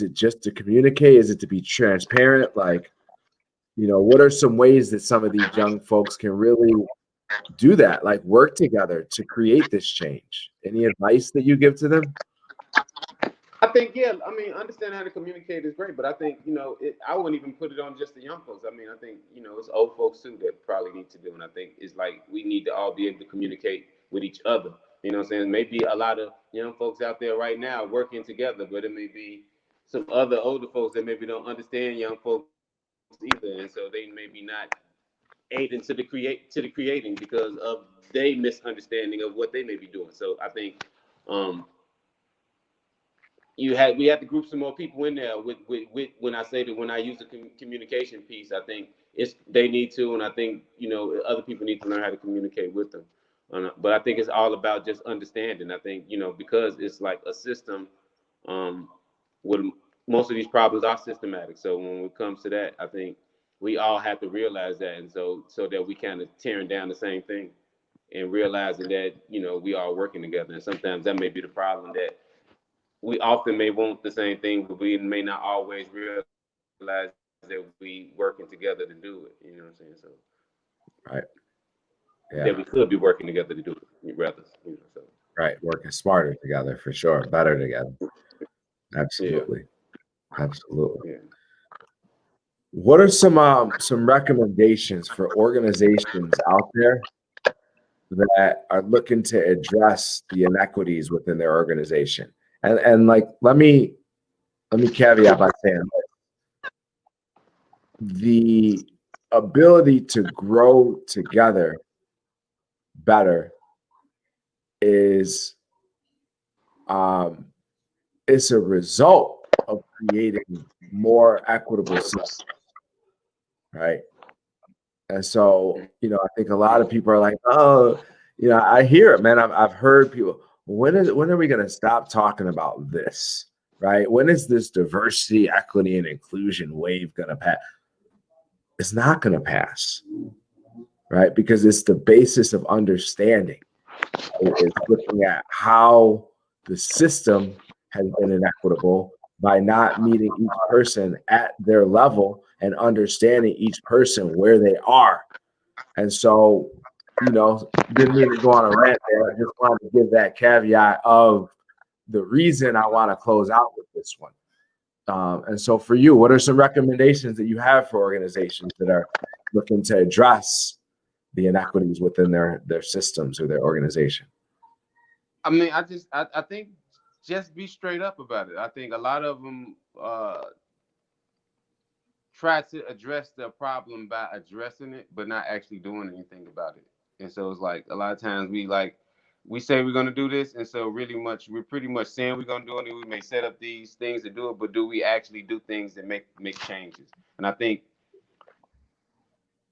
it just to communicate? Is it to be transparent? Like, what are some ways that some of these young folks can really do that, like work together to create this change? Any advice that you give to them? I think, yeah, I mean, understanding how to communicate is great, but I think, I wouldn't even put it on just the young folks. I mean, I think, it's old folks too that probably need to do. And I think it's like we need to all be able to communicate with each other. You know what I'm saying? Maybe a lot of young folks out there right now working together, but it may be some other older folks that maybe don't understand young folks either. And so they maybe not aiding to the creating because of their misunderstanding of what they may be doing. So I think we have to group some more people in there with when I say that when I use the communication piece, I think they need to, and I think other people need to learn how to communicate with them. But I think it's all about just understanding. I think because it's like a system. With most of these problems are systematic. So when it comes to that, I think we all have to realize that, and so that we kind of tearing down the same thing and realizing that we are working together. And sometimes that may be the problem, that we often may want the same thing, but we may not always realize that we working together to do it. You know what I'm saying? So Right. Yeah. that we could be working together to do it, rather. So. Right. Working smarter together, for sure. Better together. Absolutely. Yeah. Absolutely. Yeah. What are some recommendations for organizations out there that are looking to address the inequities within their organization? And like, let me caveat by saying the ability to grow together better is it's a result of creating more equitable systems, right? And so, I think a lot of people are like, oh, I hear it, man. I've heard people, when are we going to stop talking about this, right? When is this diversity, equity, and inclusion wave going to pass? It's not going to pass, right? Because it's the basis of understanding. It's looking at how the system has been inequitable by not meeting each person at their level and understanding each person where they are. And so, didn't mean to go on a rant there. I just wanted to give that caveat of the reason I want to close out with this one. And so for you, what are some recommendations that you have for organizations that are looking to address the inequities within their systems or their organization? I mean, I think just be straight up about it. I think a lot of them try to address the problem by addressing it, but not actually doing anything about it. And so it's like a lot of times we say we're going to do this, and so we're pretty much saying we're going to do it, and we may set up these things to do it, but do we actually do things that make changes? And I think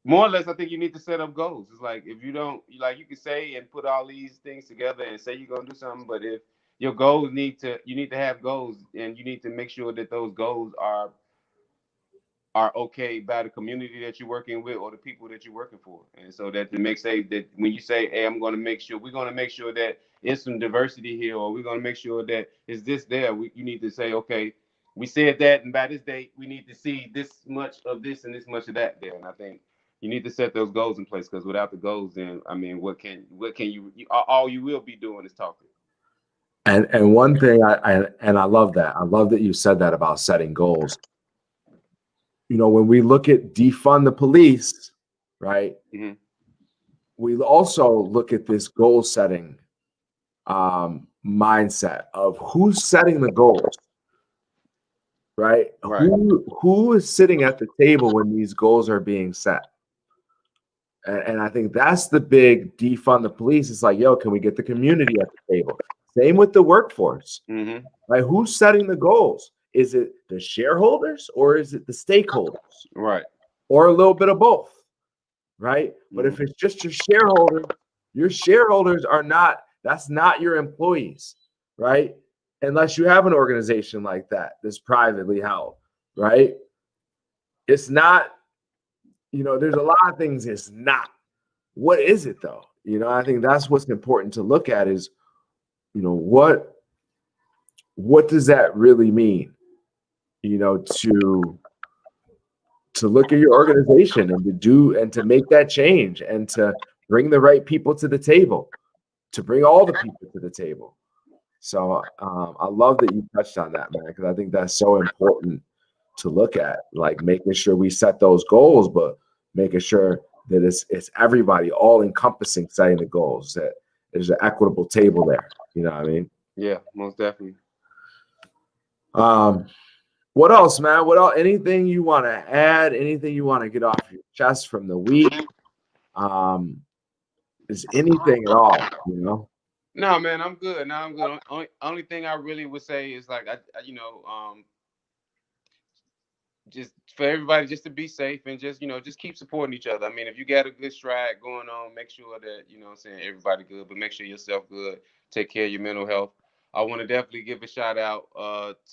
more or less, I think you need to set up goals. It's like, if you don't, you can say and put all these things together and say you're going to do something, but if your goals you need to have goals, and you need to make sure that those goals are okay by the community that you're working with or the people that you're working for. And so that to make say that when you say, hey, we're going to make sure that it's some diversity here, or we're going to make sure that it's this there, you need to say, okay, we said that, and by this date, we need to see this much of this and this much of that there. And I think you need to set those goals in place, because without the goals, then, I mean, what can you all you will be doing is talking. And one thing I love that. I love that you said that about setting goals. When we look at defund the police, right? Mm-hmm. We also look at this goal setting mindset of who's setting the goals, right? Who is sitting at the table when these goals are being set? And I think that's the big defund the police. It's like, yo, can we get the community at the table? Same with the workforce. Mm-hmm. Like, who's setting the goals? Is it the shareholders or is it the stakeholders? Right. Or a little bit of both, right? Mm-hmm. But if it's just your shareholders are not, that's not your employees, right? Unless you have an organization like that that's privately held, right? It's not, there's a lot of things it's not. What is it though? You know, I think that's what's important to look at is, you know, what does that really mean? You know, to look at your organization and to make that change and to bring the right people to the table, to bring all the people to the table. So I love that you touched on that, man, because I think that's so important to look at, like making sure we set those goals, but making sure that it's everybody all encompassing setting the goals, that there's an equitable table there. You know what I mean? Yeah, most definitely. What else, man? What else? Anything you want to add? Anything you want to get off your chest from the week? Is anything at all, you know? No, man, I'm good. No, I'm good. Only thing I really would say is like just for everybody just to be safe and just just keep supporting each other. I mean, if you got a good stride going on, make sure that what I'm saying, everybody good, but make sure yourself good. Take care of your mental health. I want to definitely give a shout out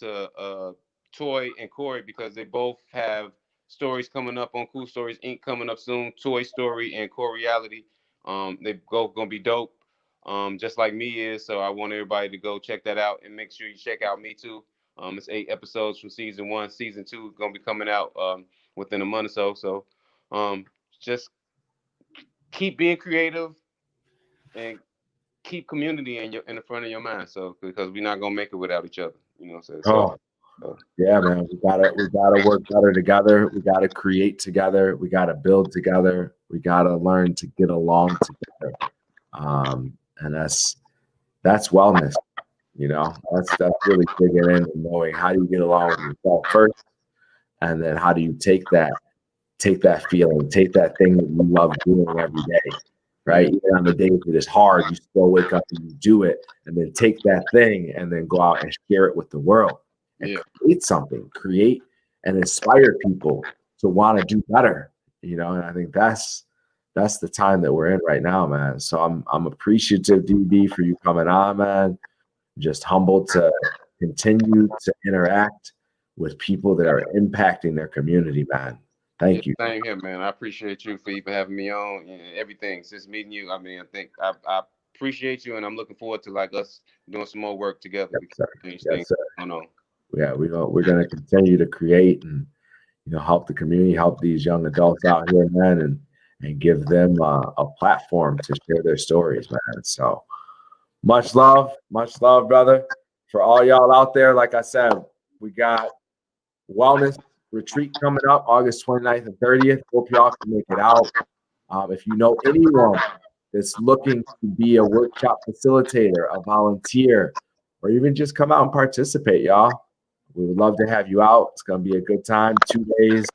to Toy and Corey, because they both have stories coming up on Cool Stories Inc. coming up soon. Toy Story and Core Reality. They both gonna be dope. Just like me is. So I want everybody to go check that out and make sure you check out me too. It's 8 episodes from season 1. Season 2 is gonna be coming out within a month or so. So just keep being creative and keep community in the front of your mind. So because we're not gonna make it without each other. You know what I'm saying? Yeah, man. We gotta work better together. We gotta create together. We gotta build together. We gotta learn to get along together. And that's wellness. You know, that's really digging in and knowing how do you get along with yourself first, and then how do you take that feeling, take that thing that you love doing every day, right? Even on the days that it's hard, you still wake up and you do it, and then take that thing and then go out and share it with the world and create something, create and inspire people to want to do better, you know. And I think that's the time that we're in right now, man. So I'm appreciative, DB, for you coming on, man. Just humbled to continue to interact with people that are impacting their community, man. Thank you. Same here, man. I appreciate you for even having me on and everything. Since meeting you, I mean, I think I appreciate you, and I'm looking forward to like us doing some more work together. Yes, sir. Yes, sir. Yeah, we're gonna continue to create and help the community, help these young adults out here, man, and give them a platform to share their stories, man. So much love, brother. For all y'all out there, like I said, we got wellness retreat coming up August 29th and 30th. Hope y'all can make it out. If you know anyone that's looking to be a workshop facilitator, a volunteer, or even just come out and participate, y'all, we would love to have you out. It's going to be a good time, 2 days,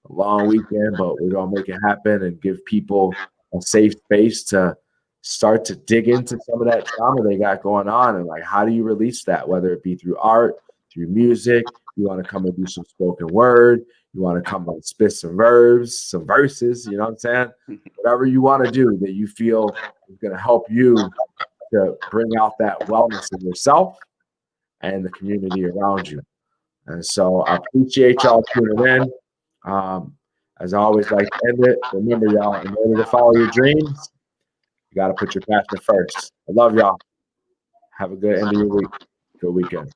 a long weekend, but we're going to make it happen and give people a safe space to start to dig into some of that trauma they got going on, and like, how do you release that, whether it be through art, through music. You want to come and do some spoken word, you want to come and spit some verbs, some verses, you know what I'm saying? Whatever you want to do that you feel is going to help you to bring out that wellness in yourself and the community around you. And so I appreciate y'all tuning in. As I always like to end it, remember, y'all, in order to follow your dreams, you got to put your passion first. I love y'all. Have a good end of your week. Good weekend.